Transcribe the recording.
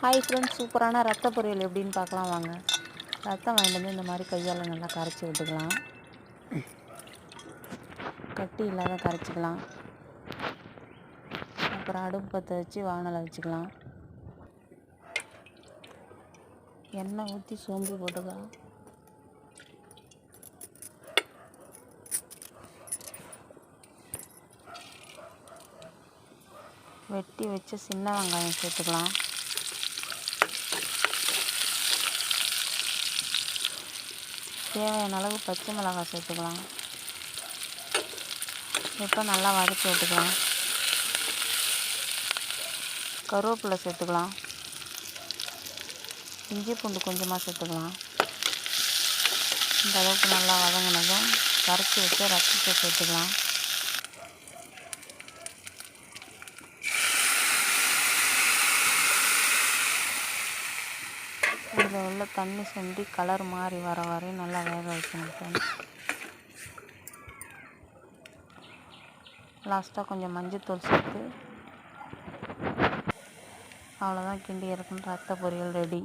Hi friends, சூப்பரான ரத்த பொரியல் எப்படின்னு பார்க்கலாம் வாங்க. ரத்தம் வாங்கிட்டு வந்து இந்த மாதிரி கையால் நல்லா கரைச்சி விட்டுக்கலாம். கட்டி இல்லாத கரைச்சிக்கலாம். அப்புறம் அடுப்பு பற்ற வச்சு வானலை வச்சுக்கலாம். எண்ணெய் ஊற்றி சோம்பு போட்டுக்கலாம். வெட்டி வச்சு சின்ன வெங்காயம் சேர்த்துக்கலாம். தேவையான அளவு பச்சை மிளகாய் சேர்த்துக்கலாம். இப்போ நல்லா வதக்கி விட்டுக்கலாம். கருவேப்பிலை சேர்த்துக்கலாம். இஞ்சி பூண்டு கொஞ்சமாக சேர்த்துக்கலாம். இந்த அளவுக்கு நல்லா வதங்கினதும் கரைச்சி வச்சு ரத்தத்தை சேர்த்துக்கலாம். இதில் உள்ள தண்ணி சுண்டி கலர் மாறி வர வரையும் நல்லா வேக வைக்கணும். லாஸ்ட்டாக கொஞ்சம் மஞ்சள்தூள் சேர்த்து அவ்வளோதான், கிண்டி இறக்கணும். ரத்த பொரியல் ரெடி.